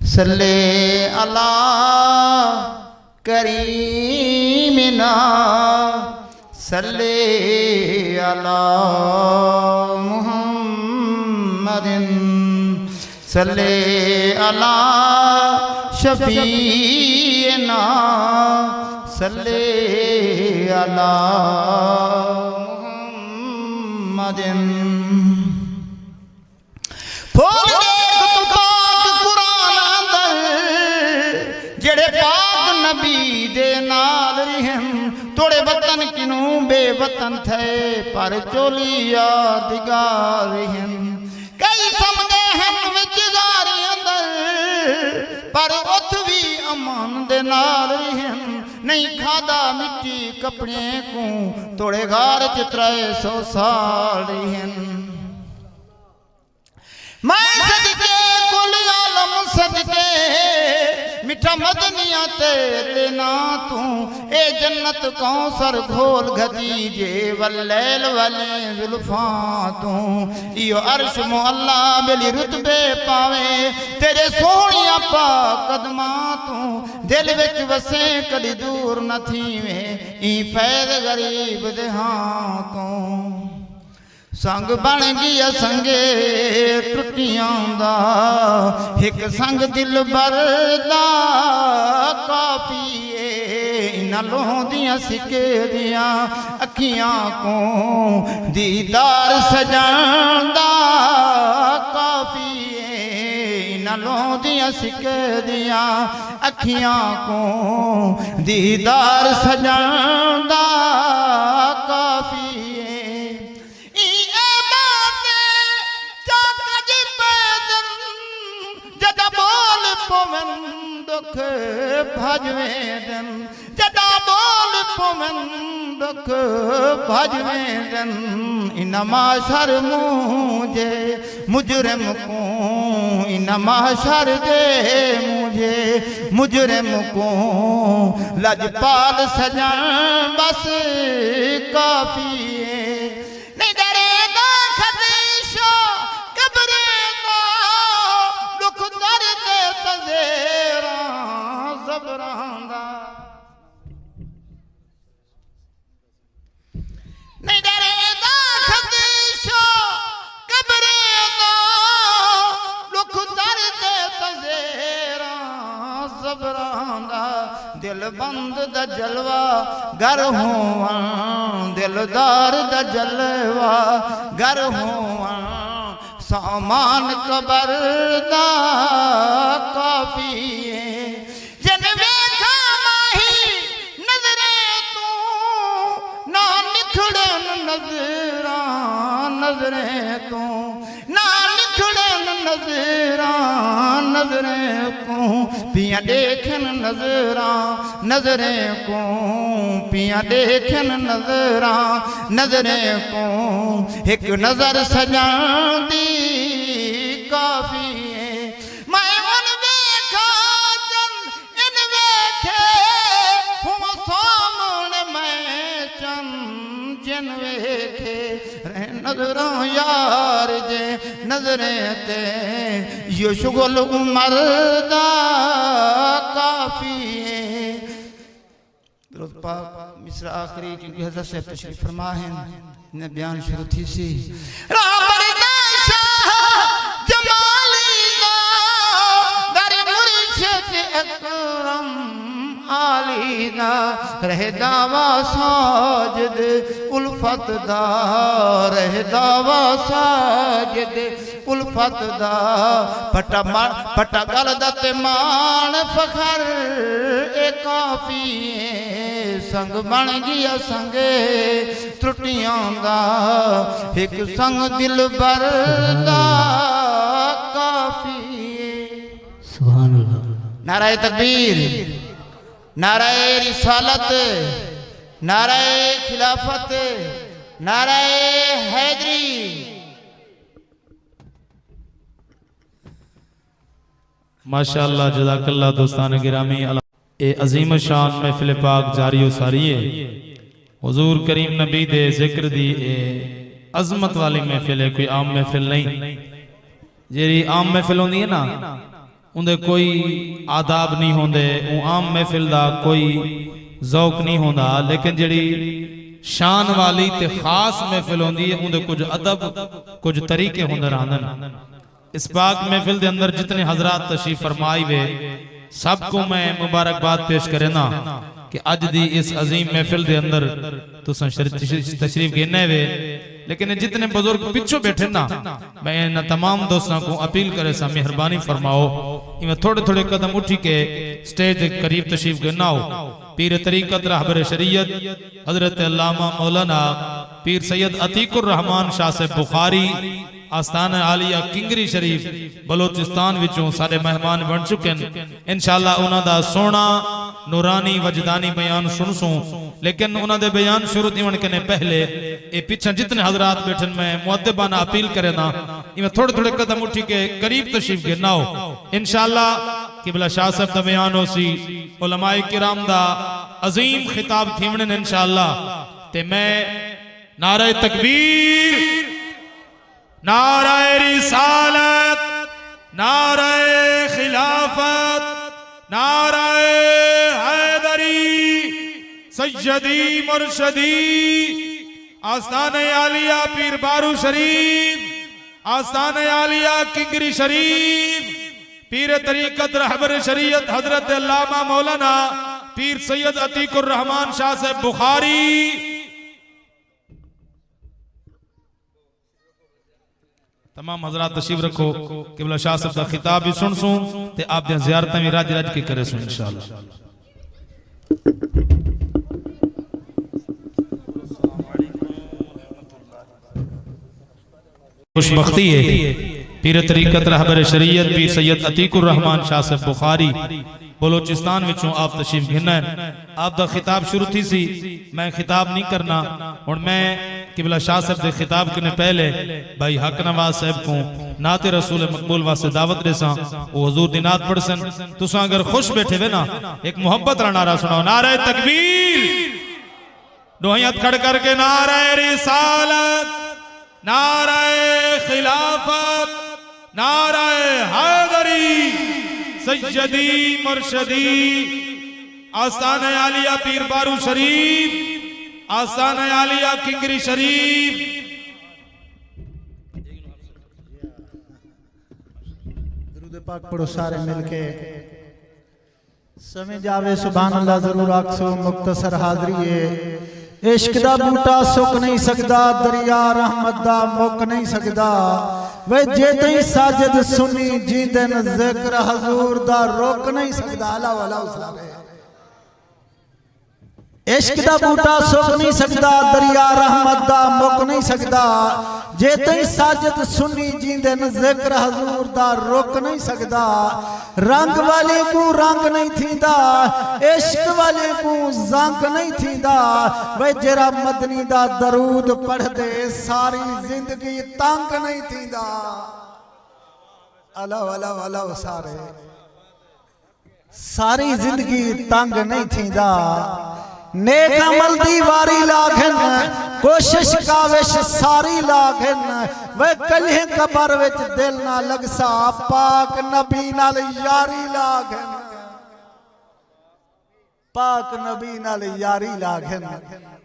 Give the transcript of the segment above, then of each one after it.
सल्ले अला करीमिना सल्ले अला मुहम्मदिन सल्ले अला शफीना सल्ले अला मुहम्मदिन। जेड़े पाक नबी दे नाल रहन तोड़े वतन किनू बेवतन थे पर चोली यादगार रहन। कई समझे हैं विच गारी अंदर पर उथ भी अमान दे नाल रहन। नहीं खादा मिट्टी कपड़े को तोड़े गार च 300 साल रहन। मैं सदके कुल आलम सदके मिठा मदनिया तेरे ना तू ए जन्नत कौसर घोल गदीजे वल्लैल वाले जुल्फा तू इयो अर्श मुअल्ला बेली रुतबे पावे तेरे सोहणिया पाक कदमा तू दिल विच वसे कदी दूर न थीवे ई फैज़ गरीब दे हां तू। संग बन गया संगे टुटियां दा एक संग दिल बरदा काफी इन्हां लोहां दियां सिके दियां अखियां को दीदार सजान दा काफी इन्हां लोहां दियां सिके दियां अखियां को दीदार सजान दा काफी। दुख भजवे दिन जदा बोल पवन दुख भजवे दिन इन माशर मुझे मुजरिम को इन माशर दे मुझे मुजरिम को लजपाल सजन बस काफी। नहीं डरेगा खदीशा कब्रेगा दुख दर्द तजेरा ज़बरांदा। नहीं डरेगा खदीशा कब्रेगा दुख दर्द तजेरा ज़बरांदा। दिल बंद दा जलवा गर होवा दिलदार दा जलवा गर होवा सामान कबर दा काफी। जन वेखा माही नजरे तू ना निखड़न नजरा नजरे तू ना निखड़न नजरा नजरे को पिया देखन नजरा नजरे को पिया देखन नजरा नजरे को एक नजर सजांदी काफी। मैं उन देखा जन इन वेखे हुआ सामने मैं चन जिन वेखे रह नजरों यार जे नजरे ते यो शुगल उमर दा काफी। दुरूद पाक मिसरा आखिरी क्योंकि हज़रत साहब तशरीफ फरमा हैं ने बयान शुरू थी सी आलीदा रह दावा साजिद उल्फत दा रह दावा साजिद उल्फत दा पटा गल दा ते मान फखर ए काफी। संग बन गया संगे त्रुटियां दा एक संग दिल बरदा काफी। सुभान अल्लाह। नाराए तकबीर नाराए रिसालत नाराए खिलाफत नाराए हैदरी। माशाअल्लाह जज़ाकल्लाह दोस्तान गिरामी। ए अजीम शान महफिल पाक जारी सारी है हुजूर करीम नबी दे जिक्र दी अजमत वाली महफिल है, कोई आम महफिल नहीं। जेरी आम महफिल होंदी है ना उनके कोई आदाब नहीं होंदे, आम महफिल का कोई ज़ौक नहीं होंदा, लेकिन जड़ी शान वाली ते खास महफिल होंदी है उनके कुछ अदब कुछ तरीके होंदे रहंदन। इस पाक महफिल के अंदर जितने हजरात तशरीफ फरमाई वे सबको मैं मुबारकबाद पेश करेना कि अज दी इस अजीम महफिल के अंदर तुसां तशरीफ गिने वे, लेकिन जितने बुजुर्ग पिछो बैठे ना, मैं इन तमाम दोस्तों को अपील करे सा मेहरबानी फरमाओ इवें थोड़े थोड़े कदम उठी के स्टेज के करीब तशरीफ गिनाओ। पीर तरीकत रहबर शरीयत हजरत अल्लामा मौलाना पीर सैयद अतीकुर रहमान शाह साहब बुखारी आस्थाना आलिया किंगरी शरीफ बलोचिस्तान विचों सारे मेहमान बन चुके हैं। इंशाअल्लाह उन्हां दा सोना नूरानी वजदानी बयान सुनसूं, लेकिन उन्हां दे बयान शुरू थीवन के पहले ये पीछे जितने हजरात बैठन में मुअद्दिबाना अपील करे ना इवें थोड़े थोड़े कदम उठी के करीब तशरीफ गिनाओ। इंशाअल्लाह किबला शाह साहब दा बयान होसी, उलमाए किराम दा अजीम खिताब थीवने इंशाअल्लाह। ते मैं नारे तकबीर, नारे रिसालत, नारे खिलाफत, नारे हैदरी, सैयदी मुर्शदी, आस्थाने आलिया पीर बारू शरीफ, आस्थाने आलिया किंगरी शरीफ, पीर तरीकत रहबर शरीयत हजरत अल्लामा मौलाना पीर सैयद अतीकुर रहमान शाह साहब बुखारी, तमाम हजरात तशरीफ रखो किबला शाह साहब का खिताब भी सुन सूं ते आप दी ज़ियारतां भी राज राज के करे सूं इंशाअल्लाह। खुशबख्ती है पीर तरीकत रहबर शरीयत पीर सैयद अतीकुर रहमान शाह साहब बुखारी बलोचिस्तान विचों आप तशरीफ गिना। आप दा खिताब शुरू थी सी, मैं खिताब नहीं करना हुण मैं किबला शाह साहब के खिताब के पहले भाई हक नवाज साहब को नाते रसूल मकबूल वास्ते दावत देसा, वो हुजूर दी नात पढ़सन। तुसां अगर खुश बैठे वे ना एक मोहब्बत रा नारा सुनाओ, नारे तकबीर, दोहियत खड़ करके नारे रिसालत, नारे खिलाफत, नारे हैदरी, सैयदी मुर्शदी, आस्थाना आलिया पीर बारू शरीफ, आस्थाना आलिया किंगरी शरीफ। दरूद पाक पढ़ो सारे मिलके, समय जावे सुभान अल्लाह जरूर आखसो। मुख्तसर हाजरी है, इश्क दा बूटा सुक नहीं सकदा, दरिया रहमत दा मुक नहीं सकदा। वे जे तई साजिद सुनी जींदे न जिक्र हजूर दा रोक नहीं सकदा। अला वाला उसारे इश्क दा बूटा सुक नहीं सकदा, दरिया रहमत दा मुक नहीं सकदा। जे तई साजिद सुनी जींदे न जिक्र हजूर दा रोक नहीं सकदा। रंग वाले को रंग नहीं थींदा, इश्क वाले को जंग नहीं थींदा। वे जरा मदनी दा दरूद पढ़ दे सारी जिंदगी तंग नहीं थींदा। अला वाला वाला सारे सारी जिंदगी तंग नहीं थींदा। नेक अमल दी वारी लागन, कोशिश काविश सारी लागन। वे कल्हे कबर विच दिल ना लगसा, पाक नबी नाल यारी लागन। पाक नबी नाल यारी लागन।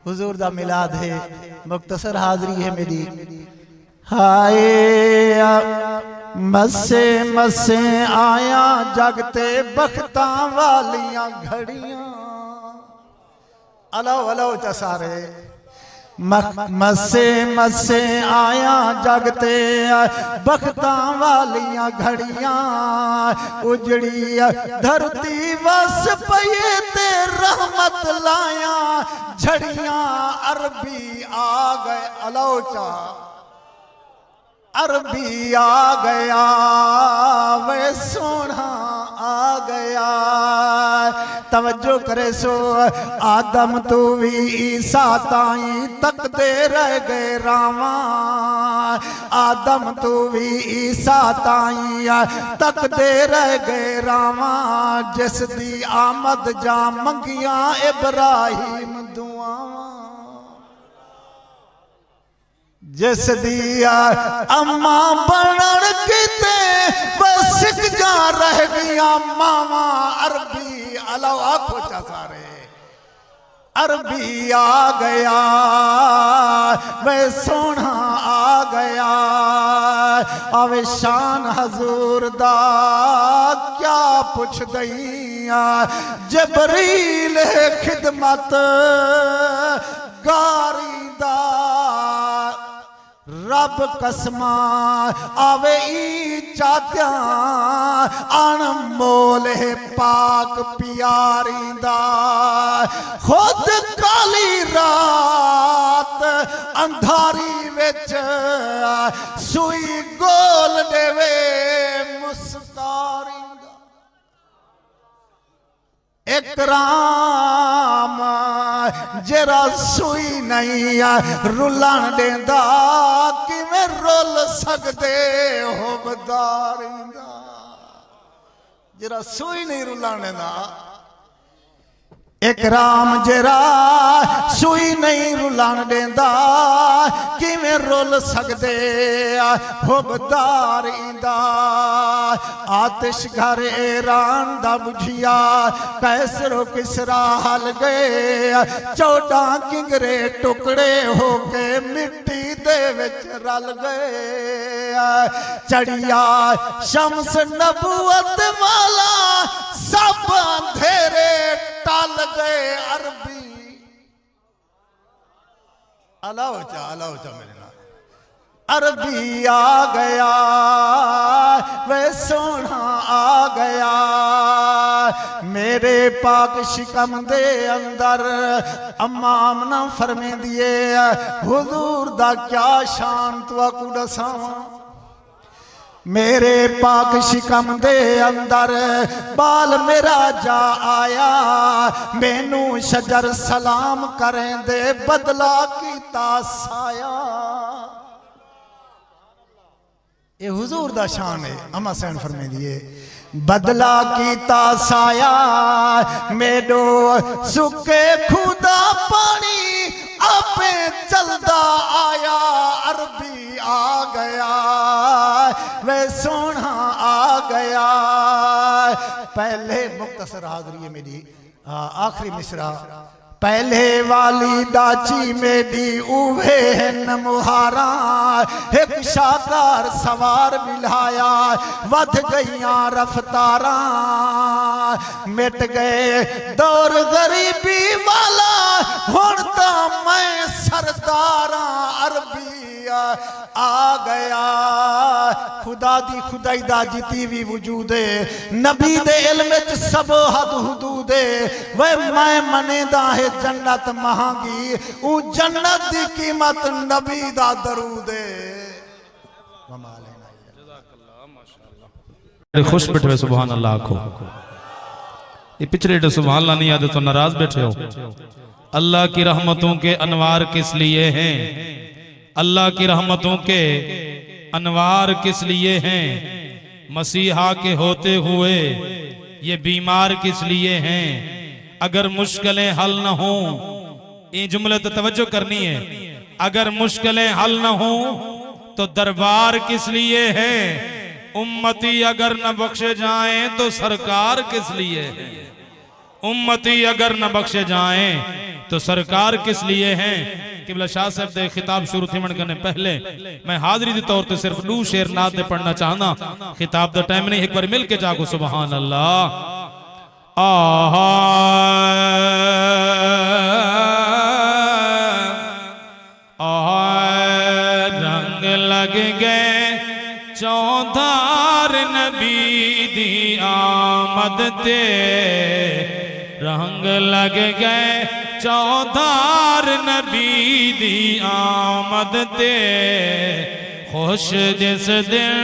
हुजूर दा मिलाद है, मुख्तसर हाजरी है मेरी। हाय मसे मसे आया जगते बख्तां वालियां घड़ियां। अलो अलो सारे मसे मसे आया जगते बख्तां वालियां घड़ियां। उजड़ी धरती वस पये ते रहमत लाया झड़ियां। अरबी आ गए अलोचा, अरबी आ गया वे सोना आ गया। तवज्जो करे सो आदम तू भी ईसा ताई तकते रह गए रावा। आदम तू भी ईसा ताई तकते रह गए रावा। जिस दी आमद जा मंगिया इब्राहिम दुआवा। जिस दिया अम्मा बनन किते बस सिक जा रह गया मावा अरबी अलाव आखो चा सारे अरबी आ गया मैं सोना आ गया आवे शान हजूर दा क्या पुछ दईया जबरील खिदमत गारीदा रब कसमा आवे ई चात्या अनमोल पाक प्यारीदा खुद काली रात अंधारी विच सुई गोल देवे मुस्कारीदा इकराम जरा सुई नहीं रुलन देंदा किवें रुल सकदे हो बदारिंदा जरा सुई नहीं रुलन देंदा इकराम जरा सुई नहीं रुलन देंदा किवें रुल सकदे हुबदार इंदा आतिश घर ईरान दा बुझिया कैसरो किसरा हल गए 14 किंगरे टुकड़े हो के मिट्टी दे विच रल गए चढ़िया शम्स नबूवत वाला सब अंधेरे टल गए अरबी अलाओ चा मेरे नाल अरबी आ गया वे सोना आ गया मेरे पाक शिकम दे अंदर अम्मा आमना फरमे दिए हुजूर दा क्या शान तुआकू दसावां मेरे पाक शिकम दे अंदर बाल मेरा जा आया मैनू शजर सलाम करें दे बदला कीता साया ये हुजूर दा शान है अम्मा सैन फरमे दिए बदला कीता साया मेडो सुके खुदा पानी आपे चलदा आया अरबी आ गया वे सोना आ गया पहले मुख्तसर हाजरी है मेरी आखिरी मिसरा पहले वाली दाची मेरी उवे नमुहारा एक शाकार सवार मिलाया वध गईया रफ्तारा मिट गए दौर गरीबी वाला हुण तो मैं सरदारा अरबी आ गया खुदा दी खुदाई दा जिती भी वजूद है नबी दे इल्म च सब हद हुदूद है वे मैं मनेदा है जन्नत महंगी ऊ जन्नत दी कीमत नबी दा दरूद है खुश बैठे हुए सुभान अल्लाह को ये पिछले तो सुभान अल्लाह नहीं आते तो नाराज बैठे हो अल्लाह की रहमतों के अनवार किस लिए हैं अल्लाह की रहमतों के अनवार किस लिए हैं मसीहा के होते हुए ये बीमार किस लिए हैं अगर मुश्किलें हल न हो ये जुमले तो तवज्जो करनी है अगर मुश्किलें हल न हो तो दरबार किस लिए है उम्मती अगर न बख्शे जाएं तो सरकार किस लिए है उम्मती अगर न बख्शे जाएं तो सरकार किस लिए हैं किबला शाह साहब दे खिताब शुरू थिमण करने पहले मैं हाजिरी के तौर पे सिर्फ 2 शेर नात दे पढ़ना चाहना खिताब दा टाइम नहीं एक बार मिल के जागो सुभान अल्लाह आहा रंग लग गए चौधार नबी दी आमद ते रंग लग गए चौधार नबी दी आमद ते खुश जिस दिन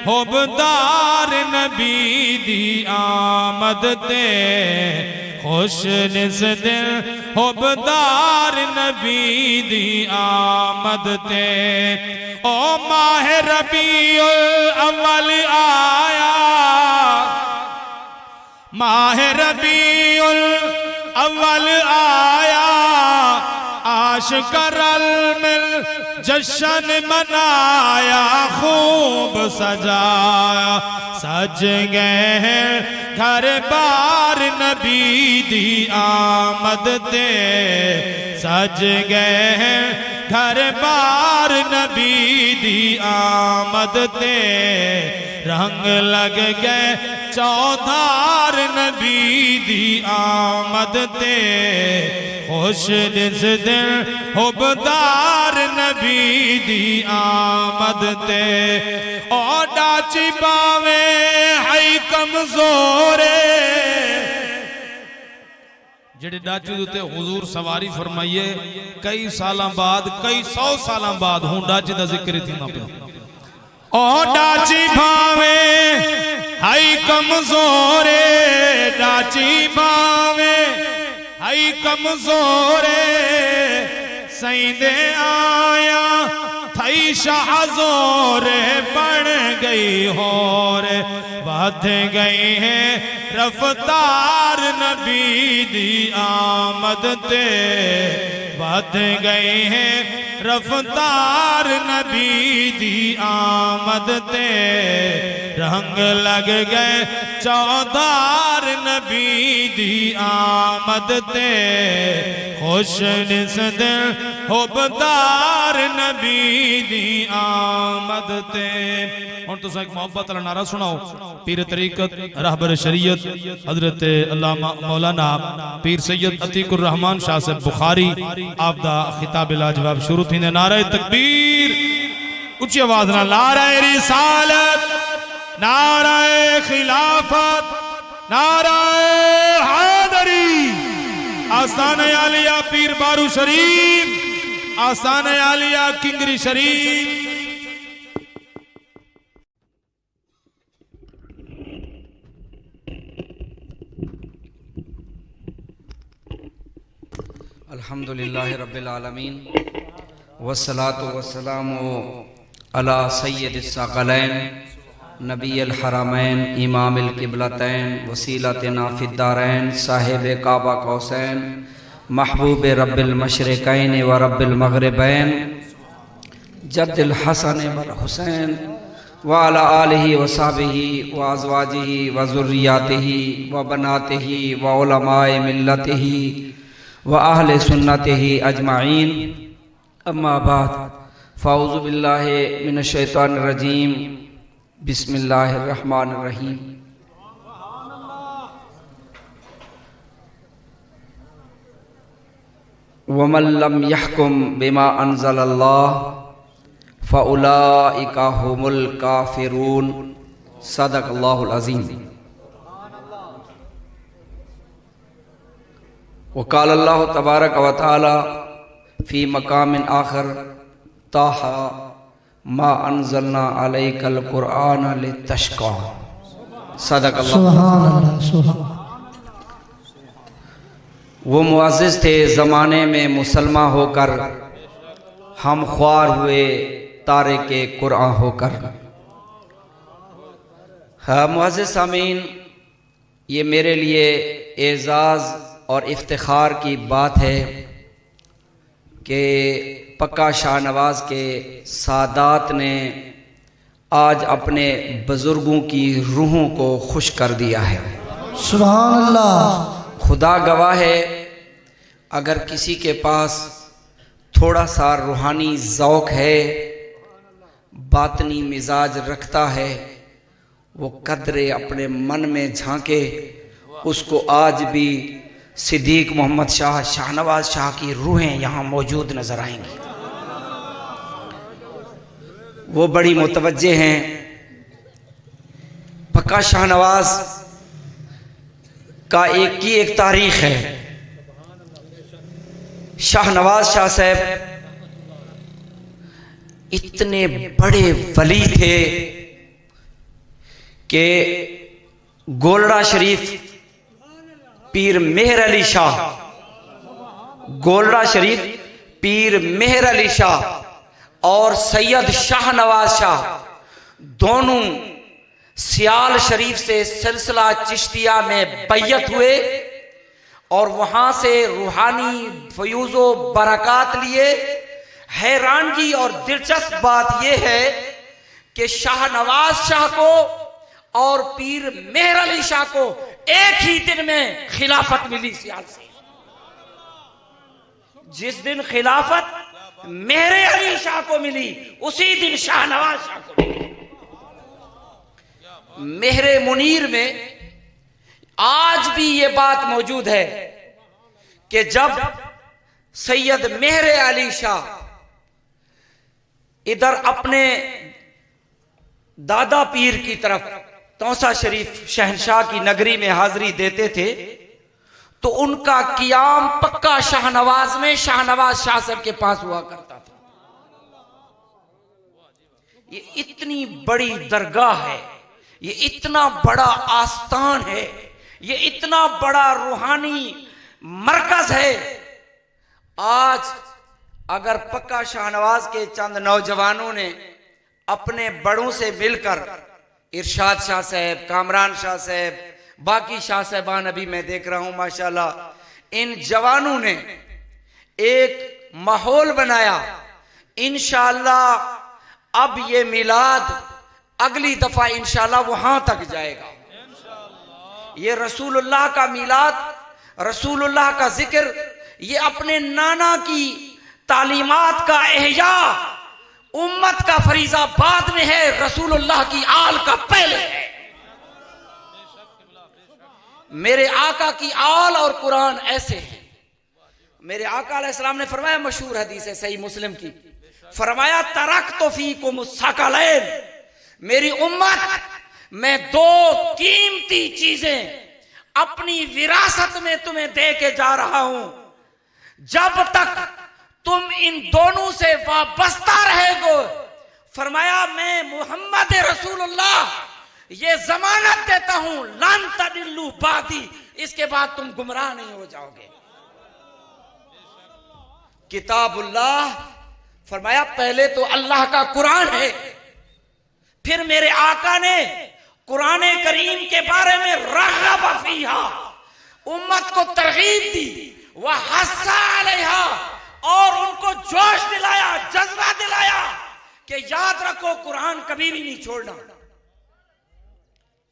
हुबदार नबी दी आमद ते खुश जिस दिन हुबदार नबी दी आमद ते ओ माह रबीउल अव्वल आया माह रबीउल अव्वल आया आशिकरल मिल जश्न मनाया, खूब सजाया सज गए घर बार नबी दी आमद ते, सज गए घर बार नबी दी आमद ते, रंग लग गए चौधार नबी दी आमद ते, खुश दिस दिल हुबदार नबी दी आमद ते, ओ डाची बावे है कमजोरे, जेड़े डाचू उत्ते हुजूर सवारी फरमाइए कई साल बाद, कई 100 साल बाद हूं डाची दा जिक्र थींदा पिया। ओ डाची भावे हाई कमजोरे, डाची भावे हाई कमजोरे, सईंदे आया थई शाहजोरे, बन गई होरे बढ़ गई है रफ्तार नबी दी आमद ते, बढ़ गई है रफ्तार नबी दी आमद ते, रंग लग गए चौधार नबी दी आमद ते, खुश निस दिल हुबदार नबी दी आमद ते। हुण तुसां एक मोहब्बत वाला नारा सुनाओ। पीर तरीकत रहबर शरीयत हजरत अल्लामा मौलाना पीर सैयद अतीकुर रहमान शाह साहब बुखारी आप दा खिताब लाजवाब शुरू थी। नारे तकबीर उच्ची आवाज ना, नारे रिसालत, नारे खिलाफत, नारे हैदरी। आस्थान आलिया पीर बारू शरीफ, आस्थान आलिया किंगरी शरीफ। अल्हम्दुलिल्लाहि रब्बिल आलमीन वस्सलातु वस्सलामु अला सय्यदिस सकलैन नबील हरमैन इमामिल किबलतैन वसीलतना फिद्दारैन साहिब काबा कौसैन महबूब रब्बिल मशरिकैन व रब्बिल मगरिबैन जद्दिल हसन वल हुसैन व अला आलिहि व सहबिहि व अज़वाजिहि व ज़ुर्रिय्यातिहि व बनातिहि व उलमाए मिल्लतिहि व अहले सुन्नतिहि अजमाइन। अम्मा बाद फ़ाऊज़ु बिल्लाहि मिनश शैतानिर रजीम, बिस्मिल्लाहिर रहमानिर रहीम। वमन लम यहकुम बिमा अंज़लल्लाह फ़उलाइका हुमुल काफ़िरून। सदक़ल्लाहुल अज़ीम। वक़ाल अल्लाह तबारक व तआला फ़ी मक़ामिन आख़र ताहा मा अंज़लना अलैकल क़ुरआन लितश्क़ा। सदक़ल्लाह। वो मुअज़्ज़िज़ थे ज़माने में मुसलमान होकर, हम ख्वार हुए तारे के क़ुरआन होकर। हाँ मुअज़्ज़िज़ सामीन, ये मेरे लिए एज़ाज़ और इफ्तिखार की बात है कि पक्का शाहनवाज के सादात ने आज अपने बुजुर्गों की रूहों को खुश कर दिया है। सुभान अल्लाह। खुदा गवाह है, अगर किसी के पास थोड़ा सा रूहानी ज़ौक़ है, बातनी मिजाज रखता है, वो कदरे अपने मन में झांके, उसको आज भी सिद्दीक मोहम्मद शाह शाहनवाज शाह की रूहें यहाँ मौजूद नजर आएंगी। वो बड़ी मुतवज्जे हैं। पक्का शाहनवाज का एक तारीख है। शाहनवाज शाह साहब इतने बड़े वली थे कि गोलड़ा शरीफ पीर मेहर अली शाह, गोलड़ा शरीफ पीर मेहर अली शाह और सैयद शाहनवाज शाह दोनों सियाल शरीफ से सिलसिला चिश्तिया में बैयत हुए और वहां से रूहानी फयूजो बरकत लिए। हैरानगी और दिलचस्प बात यह है कि शाहनवाज शाह को और पीर मेहर अली शाह को एक ही दिन में खिलाफत मिली सियाल से। जिस दिन खिलाफत मेहर अली शाह को मिली उसी दिन शाहनवाज शाह को मिली। मेहर मुनीर में आज भी ये बात मौजूद है कि जब सैयद मेहर अली शाह इधर अपने दादा पीर की तरफ तौसा शरीफ शहनशाह की नगरी में हाजिरी देते थे तो उनका कियाम पक्का शाहनवाज में शाहनवाज शाह साहब के पास हुआ करता था। ये इतनी बड़ी दरगाह है, ये इतना बड़ा आस्थान है, ये इतना बड़ा रूहानी मरकज है। आज अगर पक्का शाहनवाज के चंद नौजवानों ने अपने बड़ों से मिलकर, इरशाद शाह साहब, कामरान शाह साहब, बाकी शाह साहबान अभी मैं देख रहा हूं माशाल्लाह, इन जवानों ने एक माहौल बनाया। इंशाअल्लाह अब ये मिलाद अगली दफा इंशाअल्लाह वहां तक जाएगा। ये रसूलुल्लाह का मिलाद, रसूलुल्लाह का जिक्र, ये अपने नाना की तालीमात का एहया, उम्मत का फरीजा बाद में है, रसूलुल्लाह की आल का पहले है। मेरे आका की आल और कुरान ऐसे हैं। मेरे आका अलैहिस्सलाम ने फरमाया, मशहूर हदीस है सही मुस्लिम की, फरमाया तरक्तु फीकुम सक़लैन, मेरी उम्मत मैं दो कीमती चीजें अपनी विरासत में तुम्हें दे के जा रहा हूं। जब तक तुम इन दोनों से वाबस्ता रहेगो, फरमाया मैं मोहम्मद रसूलुल्लाह ये जमानत देता हूं, लन तदिल्लु बादी, इसके बाद तुम गुमराह नहीं हो जाओगे। किताबुल्लाह, फरमाया पहले तो अल्लाह का कुरान है, फिर मेरे आका ने कुरान करीम के बारे में रग़ब फीहा, उम्मत को तरगीब दी, वह हस्सा अलैहा, और उनको जोश दिलाया, जज्बा दिलाया कि याद रखो कुरान कभी भी नहीं छोड़ना।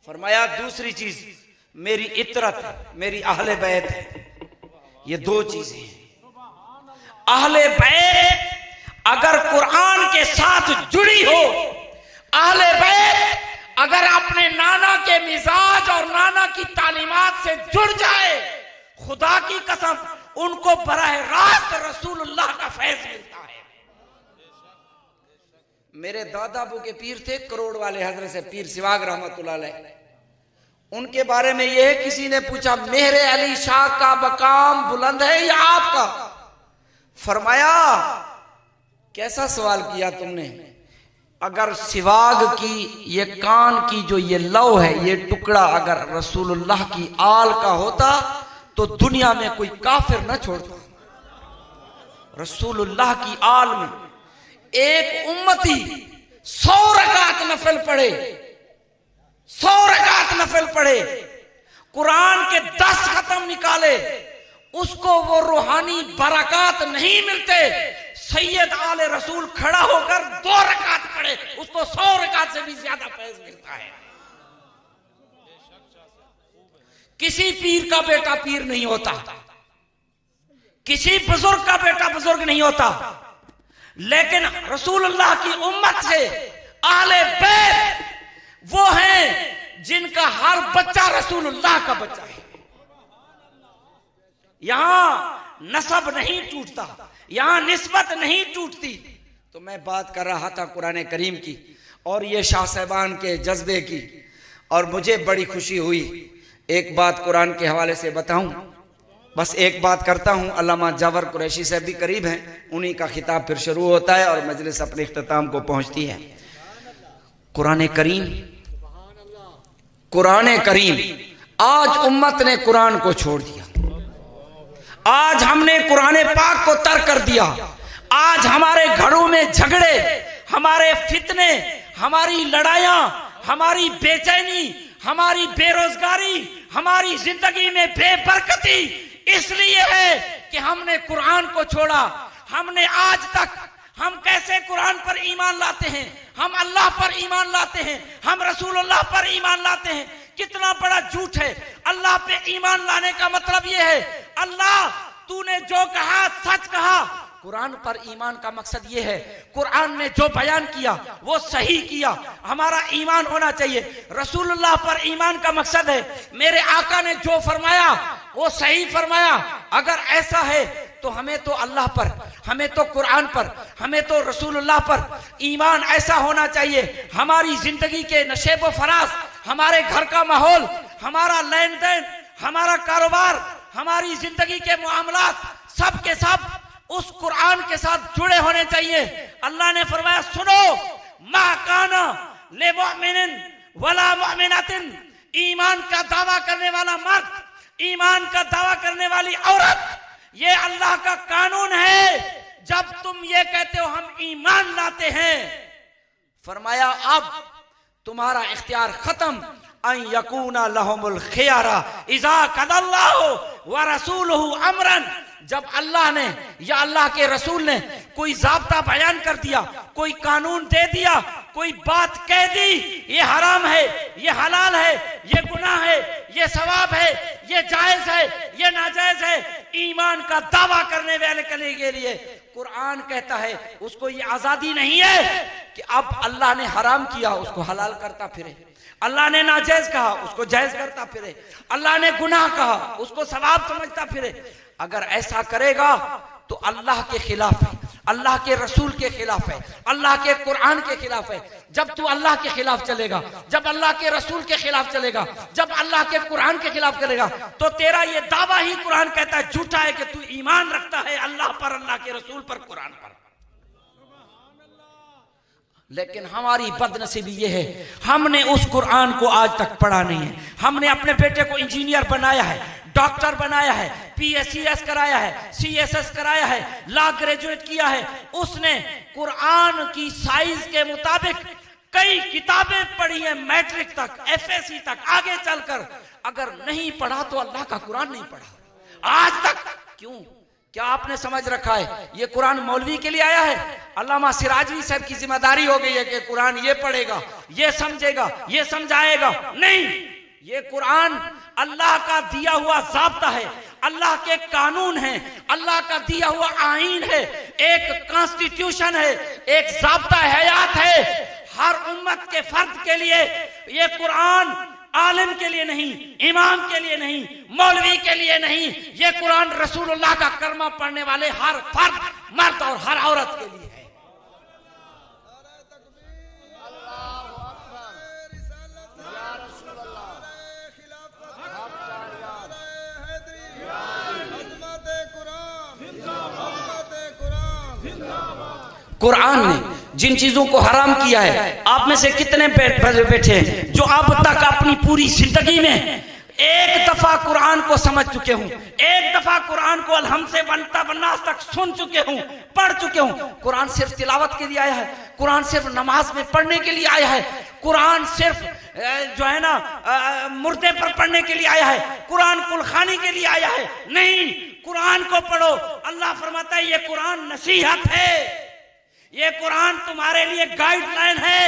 फरमाया दूसरी चीज मेरी इतरत है, मेरी अहले बैत है। ये दो चीजें हैं। अहले बैत अगर कुरान के साथ जुड़ी हो, अहले बैत अगर अपने नाना के मिजाज और नाना की तालीमात से जुड़ जाए, खुदा की कसम उनको बराह रास्त रसूलुल्लाह का फैज मिलता है। मेरे दादा अबू के पीर थे करोड़ वाले हजरत से पीर सिवाग रहमतुल्लाह अलैह, उनके बारे में यह किसी ने पूछा मेहर अली शाह का मकाम बुलंद है या आपका? फरमाया कैसा सवाल किया तुमने, अगर सिवाग की ये कान की जो ये लौ है, ये टुकड़ा अगर रसूलुल्लाह की आल का होता तो दुनिया में कोई काफिर न छोड़ता। रसूलुल्लाह की आल में एक उम्मती 100 रकात नफल पढ़े, 100 रकात नफल पढ़े, कुरान के 10 खत्म निकाले, उसको वो रूहानी बरकत नहीं मिलते। सैयद आले रसूल खड़ा होकर 2 रकात पढ़े, उसको 100 रकात से भी ज्यादा फैज मिलता है। किसी पीर का बेटा पीर नहीं होता, किसी बुजुर्ग का बेटा बुजुर्ग नहीं होता, लेकिन रसूलुल्लाह की उम्मत से आले बैत वो हैं जिनका हर बच्चा रसूलुल्लाह का बच्चा है। यहां नसब नहीं टूटता, यहां निस्बत नहीं टूटती। तो मैं बात कर रहा था कुरान करीम की और ये शाह साहबान के जज्बे की, और मुझे बड़ी खुशी हुई। एक बात कुरान के हवाले से बताऊं, बस एक बात करता हूं। अल्लामा जावर कुरैशी साहब भी करीब हैं, उन्हीं का खिताब फिर शुरू होता है और मजलिस अपने इख्तिताम को पहुंचती है। कुरान करीम, कुरान करीम, आज उम्मत ने कुरान को छोड़ दिया, आज हमने कुरान पाक को तर्क कर दिया। आज हमारे घरों में झगड़े, हमारे फितने, हमारी लड़ाइयां, हमारी बेचैनी, हमारी बेरोजगारी, हमारी जिंदगी में बेबरकती, इसलिए है कि हमने कुरान को छोड़ा। हमने आज तक, हम कैसे कुरान पर ईमान लाते हैं, हम अल्लाह पर ईमान लाते हैं, हम रसूलुल्लाह पर ईमान लाते हैं। कितना बड़ा झूठ है। अल्लाह पे ईमान लाने का मतलब यह है, अल्लाह तूने जो कहा सच कहा। कुरान पर ईमान का मकसद यह है, कुरान ने जो बयान किया वो सही किया, हमारा ईमान होना चाहिए। रसूलुल्लाह पर ईमान का मकसद है, मेरे आका ने जो फरमाया वो सही फरमाया। अगर ऐसा है तो हमें तो अल्लाह पर, हमें तो कुरान पर, हमें तो रसूलुल्लाह पर ईमान ऐसा होना चाहिए। हमारी जिंदगी के नशेब व फराज, हमारे घर का माहौल, हमारा लेन देन, हमारा कारोबार, हमारी जिंदगी के मामलात सब के सब उस कुरान के साथ जुड़े होने चाहिए। अल्लाह ने फरमाया, सुनो, मा काना ले मुमिनिन वला मुमिनातिन, ईमान का दावा करने वाला मर्द, ईमान का दावा करने वाली औरत, ये अल्लाह का कानून है। जब तुम ये कहते हो हम ईमान लाते हैं, फरमाया अब तुम्हारा इख्तियार खत्म। अन यकूना लहुमुल खियारा इज़ा कदल्लाहु व रसूलुहु अमरन, जब अल्लाह ने या अल्लाह के रसूल ने कोई ज़ाब्ता बयान कर दिया, कोई कानून दे दिया, कोई बात कह दी, ये हराम है, ये हलाल है, ये गुनाह है, ये सवाब है, ये जायज है, ये नाजायज है, ईमान का दावा करने वाले के लिए कुरान कहता है उसको ये आजादी नहीं है कि अब अल्लाह ने हराम किया उसको हलाल करता फिरे, अल्लाह ने नाजायज कहा उसको जायज करता फिरे, अल्लाह ने गुनाह कहा उसको सवाब समझता फिरे। अगर ऐसा करेगा तो अल्लाह के खिलाफ है, अल्लाह के रसूल के खिलाफ है, अल्लाह के कुरान के खिलाफ है। जब तू अल्लाह के खिलाफ चलेगा, जब अल्लाह के रसूल के खिलाफ चलेगा, जब अल्लाह के कुरान के खिलाफ करेगा, तो तेरा ये दावा ही कुरान कहता है झूठा है कि तू ईमान रखता है अल्लाह पर, अल्लाह के रसूल पर, कुरान पर। लेकिन हमारी बदनसीबी ये है, हमने उस कुरान को आज तक पढ़ा नहीं है। हमने अपने बेटे को इंजीनियर बनाया है, डॉक्टर बनाया है, PSCS कराया है, CSS कराया है, लॉ ग्रेजुएट किया है। उसने कुरान की साइज के मुताबिक कई किताबें पढ़ी है, मैट्रिक तक, FSC तक, आगे चलकर अगर नहीं पढ़ा तो अल्लाह का कुरान नहीं पढ़ा आज तक। क्यों? क्या आपने समझ रखा है ये कुरान मौलवी के लिए आया है? अल्लामा सिराजवी साहब की जिम्मेदारी हो गई है कि कुरान ये पढ़ेगा, ये समझेगा, ये समझाएगा? नहीं, ये कुरान अल्लाह का दिया हुआ ज़ाब्ता है, अल्लाह के कानून है, अल्लाह का दिया हुआ आईन है, एक कॉन्स्टिट्यूशन है, एक ज़ाब्ता हयात है हर उम्मत के फर्द के लिए। ये कुरान आलिम के लिए नहीं, इमाम के लिए नहीं, मौलवी के लिए नहीं, ये कुरान रसूलुल्लाह का कलमा पढ़ने वाले हर फर्द, मर्द और हर औरत के लिए है। कुरान ने जिन चीजों को हराम किया है, आप में से कितने बैठे हैं जो अब तक अपनी पूरी जिंदगी में एक दफा कुरान को समझ चुके हूं, एक दफा कुरान को अलहम से बनता बनास तक सुन चुके हूं, पढ़ चुके हूं? कुरान सिर्फ तिलावत के लिए आया है, कुरान सिर्फ नमाज में पढ़ने के लिए आया है, कुरान सिर्फ जो है ना मुर्दे पर पढ़ने के लिए आया है, कुरान कुलखानी के लिए आया है? नहीं, कुरान को पढ़ो। अल्लाह फरमाता है ये कुरान नसीहत है, ये कुरान तुम्हारे लिए गाइडलाइन है,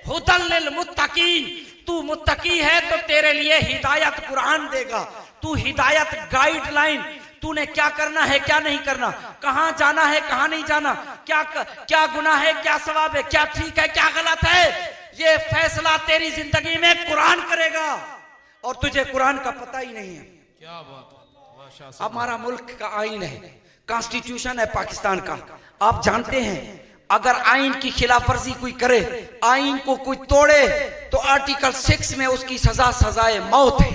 हुदल लिल मुत्तकीन। तू मुत्तकी है तो तेरे लिए हिदायत कुरान देगा, तू हिदायत गाइडलाइन, तूने क्या करना है क्या नहीं करना, कहां जाना है कहां नहीं जाना, क्या गुनाह है क्या सवाब है, क्या ठीक है क्या गलत है, ये फैसला तेरी जिंदगी में कुरान करेगा और तुझे कुरान का पता ही नहीं है। क्या बात है। हमारा मुल्क का आईन है, कॉन्स्टिट्यूशन है पाकिस्तान का। आप जानते हैं अगर आईन की खिलाफ वर्जी कोई करे, आईन को कोई तोड़े, तो आर्टिकल 6 में उसकी सजा सजाए मौत है।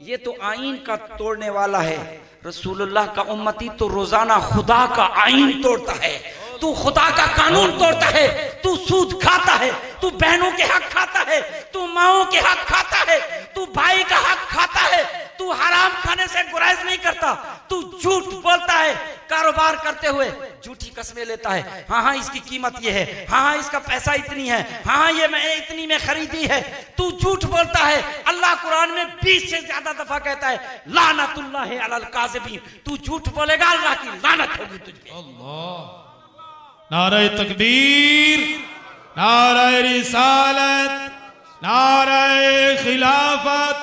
ये तो आईन का तोड़ने वाला है। रसूलुल्लाह का उम्मती तो रोजाना खुदा का आईन तोड़ता है। तू खुदा का कानून तोड़ता है, तू सूद खाता है, तू बहनों के हक खाता है, तू माओं के हक खाता है, तू भाई का हक खाता है, तू हराम खाने से गुरेज नहीं करता, तू झूठ बोलता है, कारोबार करते हुए झूठी कस्में लेता है, हाँ हाँ इसकी कीमत ये है, हाँ हाँ इसका पैसा इतनी है, हाँ हाँ ये मैंने इतनी में खरीदी है। तू झूठ बोलता है। अल्लाह कुरान में 20 से ज्यादा दफा कहता है लानतुल्लाहि अलल काज़िबीन। तू झूठ बोलेगा अल्लाह की लानत होगी तुझ पे। नारे तकबीर, नारे रिसालत, नारे खिलाफत,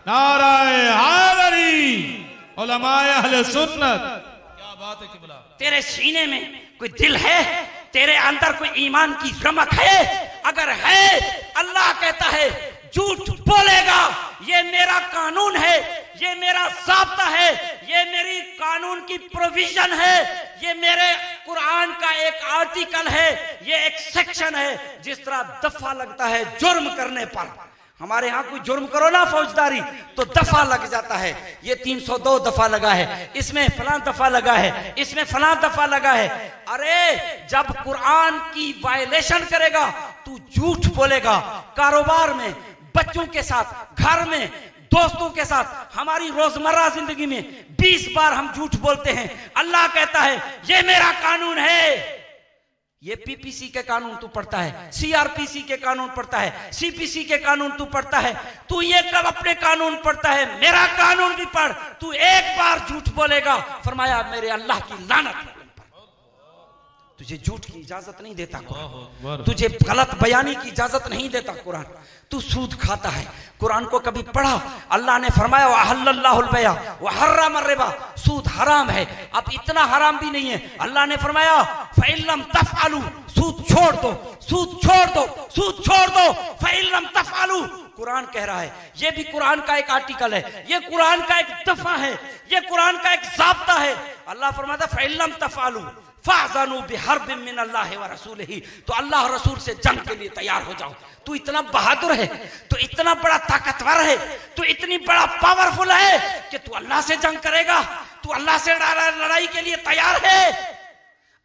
नारे हैदरी, उलमाए अहले सुन्नत। क्या बात है किबला। तेरे सीने में कोई दिल है, तेरे अंदर कोई ईमान की रमक है? अगर है, अल्लाह कहता है झूठ बोलेगा ये मेरा कानून है, ये मेरा ज़ाब्ता है, ये मेरी कानून की प्रोविजन है, ये मेरे कुरान का एक आर्टिकल है, ये एक सेक्शन है। जिस तरह दफा लगता है जुर्म करने पर, हमारे यहाँ कोई जुर्म करो ना फौजदारी तो दफा लग जाता है। ये 302 दफा लगा है, इसमें फलां दफा लगा है, इसमें फलां दफा लगा है। अरे जब कुरान की वायलेशन करेगा तू झूठ बोलेगा। कारोबार में, बच्चों के साथ, घर में, दोस्तों के साथ, हमारी रोजमर्रा जिंदगी में 20 बार हम झूठ बोलते हैं। अल्लाह कहता है ये मेरा कानून है। ये पीपीसी के कानून तू पढ़ता है, सीआरपीसी के कानून पढ़ता है, सीपीसी के कानून तू पढ़ता है, तू ये कब अपने कानून पढ़ता है? मेरा कानून भी पढ़। तू एक बार झूठ बोलेगा, फरमाया मेरे अल्लाह की लानत है। तुझे झूठ की इजाजत नहीं देता कुरान, तुझे गलत बयानी की इजाजत नहीं देता कुरान। तू सूद खाता है, कुरान को कभी पढ़ा? अल्लाह ने फरमाया वहल्लल्लाहुल बैअ व हर्रम रिबा, सूद हराम है। अब इतना हराम भी नहीं है। अल्लाह ने फरमाया फइल्लम तफअलू, सूद छोड़ दो, सूद छोड़ दो, सूद छोड़ दो। फइल्लम तफअलू, कुरान कह रहा है। ये भी कुरान का एक आर्टिकल है, ये कुरान का एक दफा है, ये कुरान का एक ज़ाब्ता है। अल्लाह फरमाता फइल्लम तफअलू फ़अज़नु बिहर्बिन मिनल्लाहि व रसूलिही, तो अल्लाह और रसूल से जंग के लिए तैयार हो जाओ। तू इतना बहादुर है, तू इतना बड़ा ताकतवर है, तू इतनी बड़ा पावरफुल है कि तू अल्लाह से जंग करेगा, तू अल्लाह से लड़ाई के लिए तैयार है।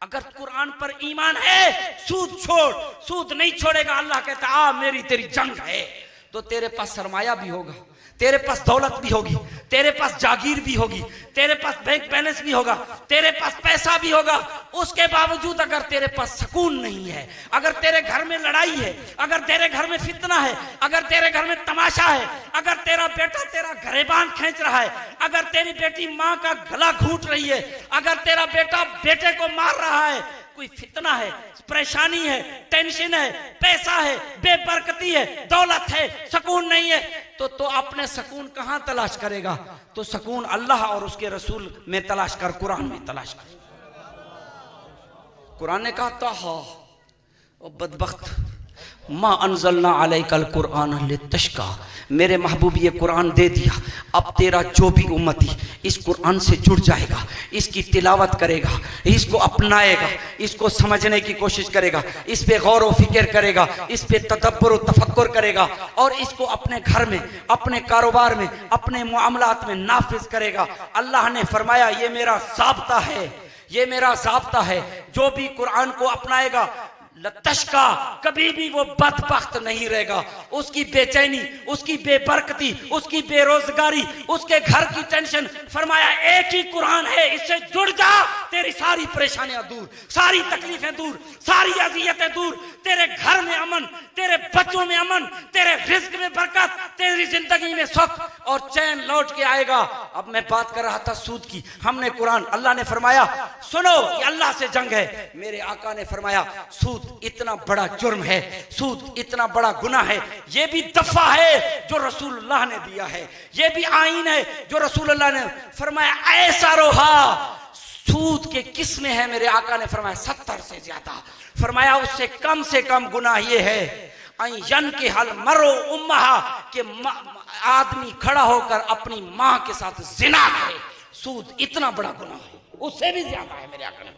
अगर कुरान पर ईमान है, सूद छोड़। सूद नहीं छोड़ेगा, अल्लाह कहता आ मेरी तेरी जंग है। तो तेरे पास सरमाया भी होगा, तेरे पास दौलत भी होगी, तेरे पास जागीर भी होगी, तेरे पास बैंक बैलेंस भी होगा, तेरे पास पैसा भी होगा। उसके बावजूद अगर तेरे पास सुकून नहीं है, अगर तेरे घर में लड़ाई है, अगर तेरे घर में फितना है, अगर तेरे घर में तमाशा है, अगर तेरा बेटा तेरा गरेबान खींच रहा है, अगर तेरी बेटी माँ का गला घूंट रही है, अगर तेरा बेटा बेटे को मार रहा है, कोई फितना है, परेशानी है, टेंशन है, पैसा है, बेबरकती है, दौलत है, सुकून नहीं है, तो अपने सुकून कहां तलाश करेगा? तो सुकून अल्लाह और उसके रसूल में तलाश कर, कुरान में तलाश कर। कुरान ने कहा ताहा ओ बदबख्त मा अनज़लना अलैकल कुरान लितश्का, मेरे महबूब ये कुरान दे दिया, अब तेरा जो भी उम्मती इस कुरान से जुड़ जाएगा, इसकी तिलावत करेगा, इसको अपनाएगा, इसको समझने की कोशिश करेगा, इस पे गौर व फिक्र करेगा, इस पे तदब्बर व तफक्कुर करेगा और इसको अपने घर में, अपने कारोबार में, अपने मुआमलात में नाफिज करेगा। अल्लाह ने फरमाया ये मेरा ज़ाब्ता है, ये मेरा ज़ाब्ता है। जो भी कुरान को अपनाएगा लतश्का, कभी भी वो बदबख्त नहीं रहेगा। उसकी बेचैनी, उसकी बेबरकती, उसकी बेरोजगारी, उसके घर की टेंशन, फरमाया एक ही कुरान है, इससे जुड़ जा, तेरी सारी परेशानियां दूर, सारी तकलीफें दूर, सारी अजियतें दूर, तेरे घर में अमन, तेरे बच्चों में अमन, तेरे रिज्क में बरकत, तेरी जिंदगी में सुख और चैन लौट के आएगा। अब मैं बात कर रहा था सूद की। हमने कुरान, अल्लाह ने फरमाया सुनो ये अल्लाह से जंग है। मेरे आका ने फरमाया सूद इतना बड़ा जुर्म है, सूद इतना बड़ा गुनाह है। ये भी दफा है जो रसूलुल्लाह ने दिया है, ये भी आईन है जो रसूलुल्लाह ने फरमाया। ऐसा रोहा सूद के किस्में हैं, मेरे आका ने फरमाया 70 से ज्यादा। फरमाया उससे कम गुनाह ये है यन के हल मरो उम्महा, के आदमी खड़ा होकर अपनी माँ के साथ जिना करे। सूद इतना बड़ा गुनाह है, उससे भी ज्यादा है मेरे आका ने,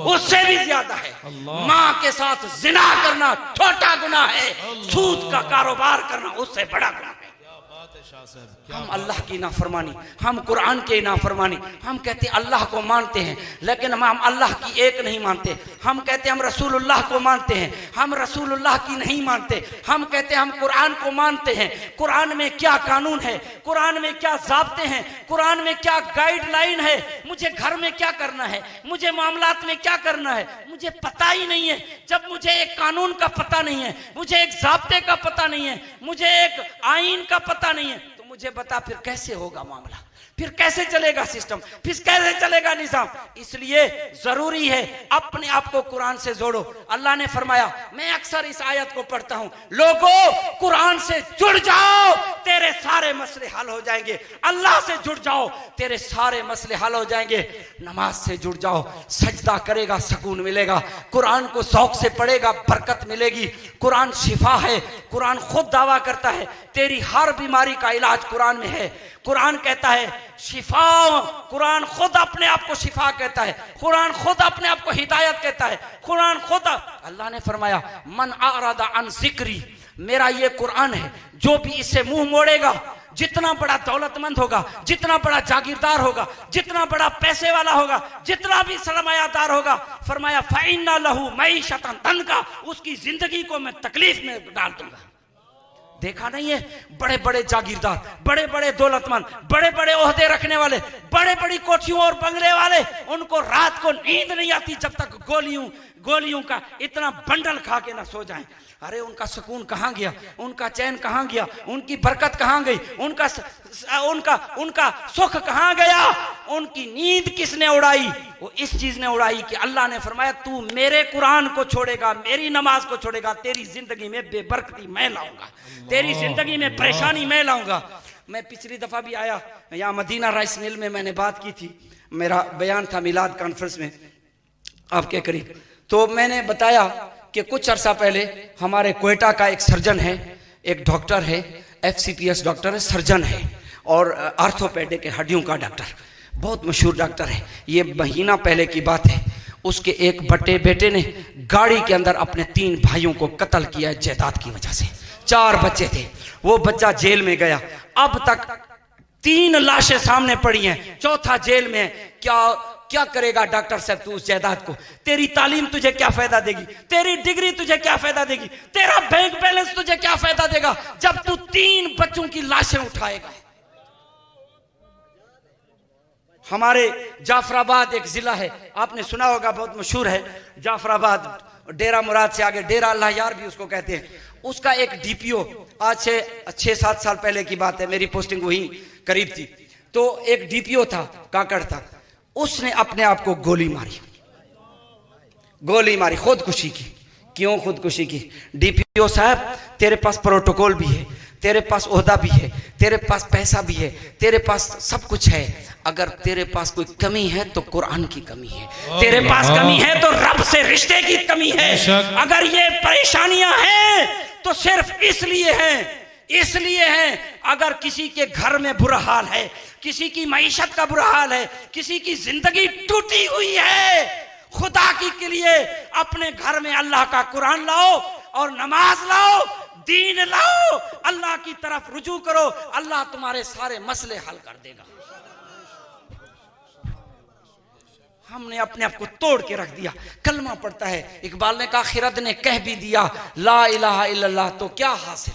उससे भी ज्यादा है। माँ के साथ जिना करना छोटा गुनाह है, सूद का कारोबार करना उससे बड़ा गुनाह है। हम अल्लाह की नाफरमानी, हम कुरान के नाफरमानी, हम कहते हैं अल्लाह को मानते हैं लेकिन हम अल्लाह की एक नहीं मानते। हम कहते हैं हम रसूलुल्लाह को मानते हैं, हम रसूलुल्लाह की नहीं मानते। हम कहते हैं हम कुरान को मानते हैं, कुरान में क्या कानून है, कुरान में क्या ज़ाब्ते हैं, कुरान में क्या गाइडलाइन है, मुझे घर में क्या करना है, मुझे मामलात में क्या करना है, मुझे पता ही नहीं है। जब मुझे एक कानून का पता नहीं है, मुझे एक ज़ाब्ते का पता नहीं है, मुझे एक आईन का पता नहीं है, तो मुझे बता फिर कैसे होगा मामला, फिर कैसे चलेगा सिस्टम, फिर कैसे चलेगा निजाम। इसलिए जरूरी है अपने आप को कुरान से जोड़ो। अल्लाह ने फरमाया, मैं अक्सर इस आयत को पढ़ता हूं, लोगों कुरान से जुड़ जाओ तेरे सारे मसले हल हो जाएंगे। अल्लाह से जुड़ जाओ तेरे सारे मसले हल हो जाएंगे। नमाज से जुड़ जाओ, सजदा करेगा सुकून मिलेगा, कुरान को शौक से पढ़ेगा बरकत मिलेगी। कुरान शिफा है, कुरान खुद दावा करता है तेरी हर बीमारी का इलाज कुरान में है। कुरान कहता है शिफा, कुरान खुद अपने आप को शिफा कहता है, कुरान खुद अपने आप को हिदायत कहता है, कुरान खुद। अल्लाह ने फरमाया मन आरादा अन जिक्री, मेरा ये कुरान है, जो भी इससे मुंह मोड़ेगा, जितना बड़ा दौलतमंद होगा, जितना बड़ा जागीरदार होगा, जितना बड़ा पैसे वाला होगा, जितना भी सरमायादार होगा, फरमाया फइन्ना लहू मईशतन तनका, उसकी जिंदगी को मैं तकलीफ में डाल दूंगा। देखा नहीं है बड़े बड़े जागीरदार, बड़े बड़े दौलतमंद, बड़े बड़े ओहदे रखने वाले, बड़े बड़ी कोठियों और बंगले वाले, उनको रात को नींद नहीं आती जब तक गोलियों का इतना बंडल खा के ना सो जाएं। अरे उनका सुकून कहाँ गया, उनका चैन कहाँ गया, उनकी बरकत कहाँ गई, उनका सुख कहाँ गया, उनकी नींद किसने उड़ाई? वो इस चीज ने उड़ाई कि अल्लाह ने फरमाया तू मेरे कुरान को छोड़ेगा, मेरी नमाज को छोड़ेगा, तेरी जिंदगी में बेबरकती मैं लाऊंगा, तेरी जिंदगी में परेशानी मैं लाऊंगा। मैं पिछली दफा भी आया यहाँ मदीना राइस मिल में, मैंने बात की थी, मेरा बयान था मिलाद कॉन्फ्रेंस में आपके करीब। तो मैंने बताया कि कुछ अरसा पहले हमारे क्वेटा का एक सर्जन है, एक डॉक्टर है, FCPS डॉक्टर है, सर्जन है और आर्थोपेडिक के हड्डियों का डॉक्टर, बहुत मशहूर डॉक्टर है। ये महीना पहले की बात है, उसके एक बड़े बेटे ने गाड़ी के अंदर अपने 3 भाइयों को कत्ल किया जायदाद की वजह से। 4 बच्चे थे, वो बच्चा जेल में गया, अब तक 3 लाशें सामने पड़ी हैं, चौथा जेल में है। क्या करेगा डॉक्टर साहब तू उस जायदाद को? तेरी तालीम तुझे क्या फायदा देगी, तेरी डिग्री तुझे क्या फायदा देगी, तेरा बैंक बैलेंस तुझे क्या फायदा देगा जब तू 3 बच्चों की लाशें उठाएगा। हमारे जाफराबाद एक जिला है, आपने सुना होगा, बहुत मशहूर है जाफराबाद, डेरा मुराद से आगे डेरा अल्लाह यार भी उसको कहते हैं। उसका एक DPO, आज से 6-7 साल पहले की बात है, मेरी पोस्टिंग वही करीब थी, तो एक DPO था, काकड़ था, उसने अपने आप को गोली मारी, खुदकुशी की। क्यों खुदकुशी की? DPO साहब तेरे पास प्रोटोकॉल भी है, तेरे पास ओहदा भी है, तेरे पास पैसा भी है, तेरे पास सब कुछ है, अगर तेरे पास कोई कमी है तो कुरान की कमी है, तेरे पास कमी है तो रब से रिश्ते की कमी है। अगर ये परेशानियां हैं तो सिर्फ इसलिए हैं अगर किसी के घर में बुरा हाल है, किसी की मईशत का बुरा हाल है, किसी की जिंदगी टूटी हुई है, खुदा के लिए अपने घर में अल्लाह का कुरान लाओ और नमाज लाओ, दीन लाओ, अल्लाह की तरफ रुजू करो, अल्लाह तुम्हारे सारे मसले हल कर देगा। हमने अपने आप को तोड़ के रख दिया। कलमा पढ़ता है, इकबाल ने कहा खिरद ने कह भी दिया ला इलाहा इल्लल्लाह, तो क्या हासिल?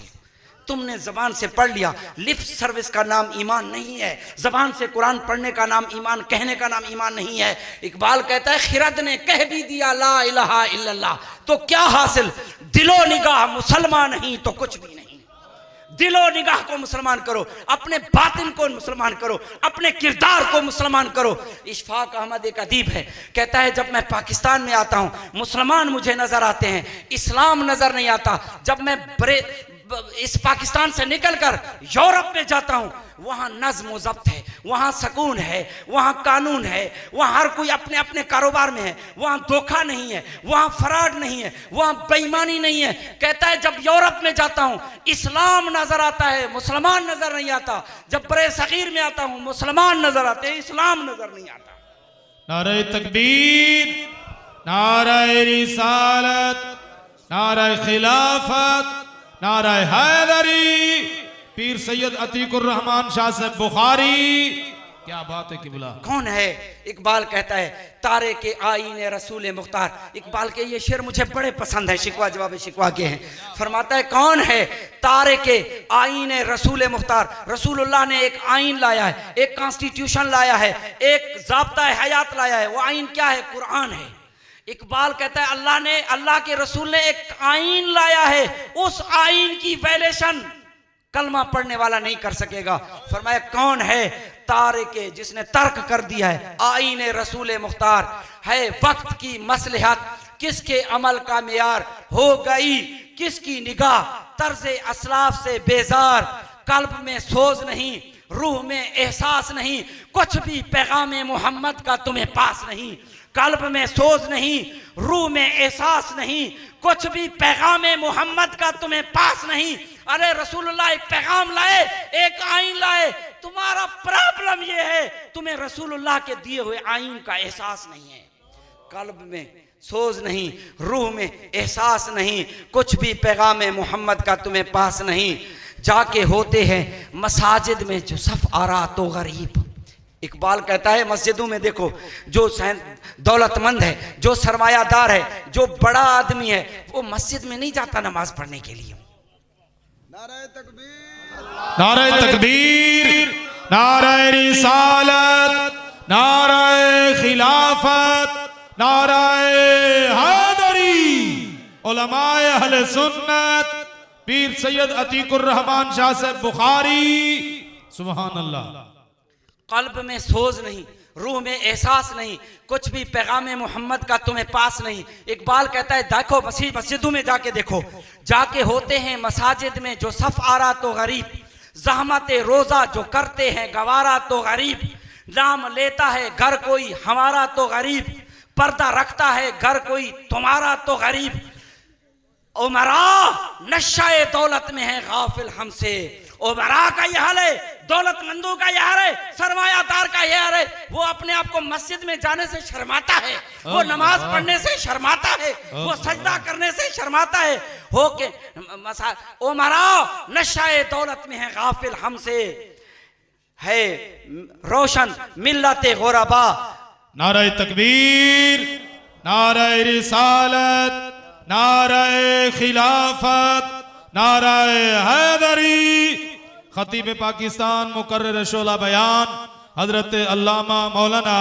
तुमने जबान से पढ़ लिया, लिप सर्विस का नाम ईमान नहीं है, जबान से कुरान पढ़ने का नाम ईमान, कहने का नाम ईमान नहीं है। इकबाल कहता है खिरद ने कह भी दिया ला इलाहा इल्लल्लाह, तो क्या हासिल? दिलो निगाह मुसलमान नहीं तो कुछ भी नहीं। दिलो निगाह को मुसलमान करो, अपने बातिन को मुसलमान करो, अपने किरदार को मुसलमान करो। इशफाक अहमद एक अदीब है, कहता है जब मैं पाकिस्तान में आता हूँ मुसलमान मुझे नजर आते हैं, इस्लाम नजर नहीं आता। जब मैं इस पाकिस्तान से निकलकर यूरोप में जाता हूं, वहां नज्म ज़ब्त है, वहां सुकून है, वहां कानून है, वहां हर कोई अपने अपने कारोबार में है, वहां धोखा नहीं है, वहां फराड नहीं है, वहां बेईमानी नहीं है। कहता है जब यूरोप में जाता हूं इस्लाम नजर आता है, मुसलमान नजर नहीं आता। जब बड़े सगीर में आता हूं मुसलमान नजर आते हैं, इस्लाम नजर नहीं आता। नारे तकबीर, नारे रिसालत, नारे खिलाफत, नारे हैदरी, पीर सैयद अतीकुर रहमान शाह साहब बुखारी। क्या बात है किबला। कौन है? इकबाल कहता है तारे के आईने रसूल मुख्तार। इकबाल के ये शेर मुझे बड़े पसंद है, शिकवा जवाब शिकवा के हैं। फरमाता है कौन है? तारे के आईने रसूल मुख्तार। रसूलुल्लाह ने एक आइन लाया है, एक कॉन्स्टिट्यूशन लाया है, एक ज़ाब्ता हयात लाया है। वो आइन क्या है? कुरान है। इकबाल कहता है अल्लाह के रसूल ने एक आइन लाया है, उस आइन की वैलेशन कलमा पढ़ने वाला नहीं कर सकेगा। फरमाया कौन है? तारे के जिसने तर्क कर दिया है आईने रसूल मुख्तार है। वक्त की मसलहत किसके अमल का मेयार हो गई, किसकी निगाह तर्ज़े असलाफ से बेजार। कल्ब में सोज नहीं, रूह में एहसास नहीं, कुछ भी पैगाम मोहम्मद का तुम्हें पास नहीं। कल्ब में सोज नहीं, रूह में एहसास नहीं, कुछ भी पैगाम मोहम्मद का तुम्हें पास नहीं। अरे रसूलुल्लाह एक पैगाम लाए, एक आइन लाए। तुम्हारा प्रॉब्लम यह है तुम्हें रसूलुल्लाह के दिए हुए आइन का एहसास नहीं है। कल्ब में सोज नहीं, रूह में एहसास नहीं, कुछ भी पैगाम मोहम्मद का तुम्हें पास नहीं। जाके होते हैं मसाजिद में जो सफ आरा तो गरीब। इकबाल कहता है मस्जिदों में देखो जो दौलतमंद है, जो सरमायादार है, जो बड़ा आदमी है, वो मस्जिद में नहीं जाता नमाज पढ़ने के लिए। नारे तकबीर, नारे रिसालत, नारे खिलाफत, नारे हैदरी। उलमाए अहले सुन्नत पीर सैयद अतीकुर रहमान शाह साहब बुखारी। सुभान अल्लाह। कल्ब में सोज नहीं, रूह में एहसास नहीं, कुछ भी पैगाम मोहम्मद का तुम्हें पास नहीं। इकबाल कहता है देखो मस्जिदों में जाके देखो, जाके होते हैं मसाजिद में जो सफ आरा तो गरीब। ज़हमत रोज़ा जो करते हैं गवारा तो गरीब। नाम लेता है घर कोई हमारा तो गरीब, पर्दा रखता है घर कोई तुम्हारा तो गरीब। उमरा नशाए दौलत में है गाफिल हमसे। उमरा का यह हाल है, दौलतमंदों का यह हाल है, सरमायादार का यह हाल है। वो अपने आप को मस्जिद में जाने से शर्माता है, वो नमाज पढ़ने से शर्माता है, वो सजदा करने से शर्माता है। हो के उमरा नशाए दौलत में है गाफिल हमसे, है रोशन मिल्लत गुरबा। नारे तकबीर, नारे रिसालत, नारे खिलाफत, नारे हैदरी। खतीब पाकिस्तान मुकर्रर शोला बयान हजरत अल्लामा मौलाना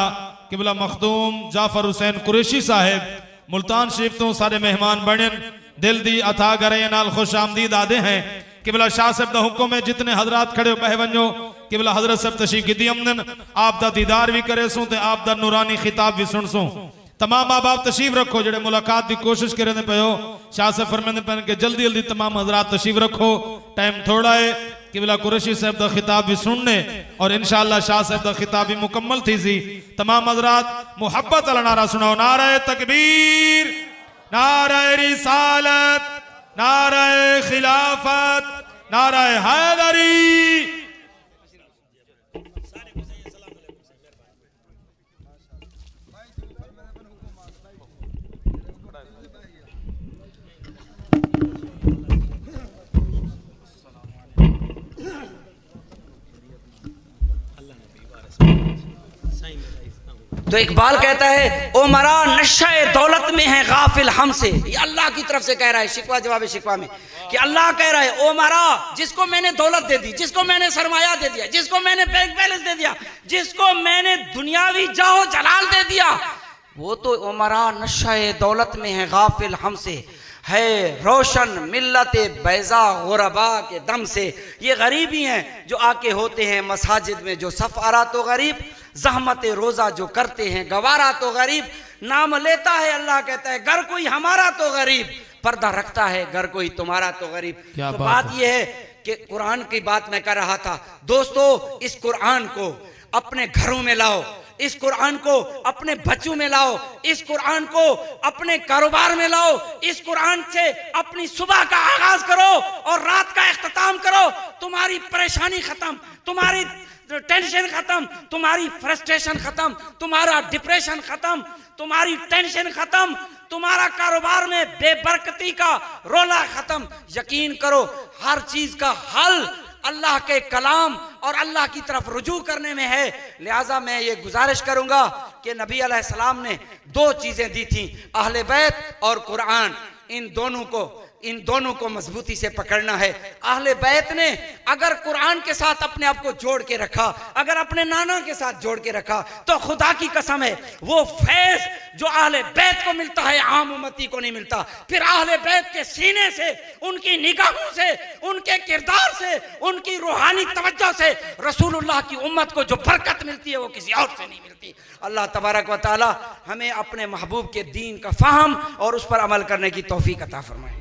किबला मखदूम जाफर हुसैन कुरैशी साहेब मुल्तान शरीफ तो सारे मेहमान बनन दिल दी अथा गरे नाल खुश आमदीद आदे हैं। किबला शाह साहब दा हुक्म है जितने हजरात खड़े बह वंजो। किबला हजरत साहब तशरीफ गिदी अमदन आप दा दीदार भी करे सो ते आप दा नूरानी खिताब भी सुन सो। तमाम माँ बाप तशरीफ रखो जेडे मुलाकात की कोशिश करे पे हो। शाह साहब फरमाते पे कि जल्दी जल्दी तमाम हजरात तशरीफ रखो, टाइम थोड़ा है। किबला कुरैशी साहब दा खिताब भी सुनने और इंशाअल्लाह शाह साहब दा खिताब भी मुकम्मल थी सी। तमाम हजरात मोहब्बत वाला नारा सुनाओ। नारे तकबीर, नारे रिसालत, नारे खिलाफत, नारे हैदरी। तो इकबाल कहता है उमरा नशाए दौलत में है गाफिल हमसे। ये अल्लाह की तरफ से कह रहा है शिकवा जवाब शिकवा में कि अल्लाह कह रहा है उमरा जिसको मैंने दौलत दे दी, जिसको मैंने सरमाया दे दिया, जिसको मैंने बैंक बैलेंस दे दिया, जिसको मैंने दुनियावी जाहो जलाल दे दिया, वो तो उमरा नशाए दौलत में है गाफिल हमसे, है रोशन मिल्लत बैजा गुरबा के दम से। ये गरीबी हैं जो आके होते हैं मसाजिद में जो सफ आरा तो गरीब, ज़हमत रोज़ा जो करते हैं गवारा तो गरीब। नाम लेता है अल्लाह कहता है घर कोई हमारा तो गरीब, पर्दा रखता है घर कोई तुम्हारा तो गरीब। तो बात यह है कि कुरान की बात मैं कर रहा था। दोस्तों इस कुरान को अपने घरों में लाओ, इस कुरान को अपने बच्चों में लाओ, इस कुरान को अपने कारोबार में लाओ, इस कुरान से अपनी सुबह का आगाज करो और रात का इख्तिताम करो। तुम्हारी परेशानी खत्म, तुम्हारी टेंशन खत्म, तुम्हारी फ्रस्ट्रेशन खत्म, तुम्हारा डिप्रेशन खत्म, तुम्हारी टेंशन खत्म, तुम्हारा कारोबार में बेबरकती का रोला खत्म। यकीन करो हर चीज का हल अल्लाह के कलाम और अल्लाह की तरफ रुजू करने में है। लिहाजा मैं ये गुजारिश करूंगा कि नबी अलैहिस्सलाम ने दो चीजें दी थी, अहले बैत और कुरान। इन दोनों को मजबूती से पकड़ना है। अहले बैत ने अगर कुरान के साथ अपने आप को जोड़ के रखा, अगर अपने नाना के साथ जोड़ के रखा, तो खुदा की कसम है वो फैज जो अहले बैत को मिलता है आम उम्मती को नहीं मिलता। फिर अहले बैत के सीने से, उनकी निगाहों से, उनके किरदार से, उनकी रूहानी तवज्जो से रसूलुल्लाह की उम्मत को जो बरकत मिलती है वो किसी और से नहीं मिलती। अल्लाह तबारक व तआला हमें अपने महबूब के दीन का फ़हम और उस पर अमल करने की तौफीक अता फरमाए।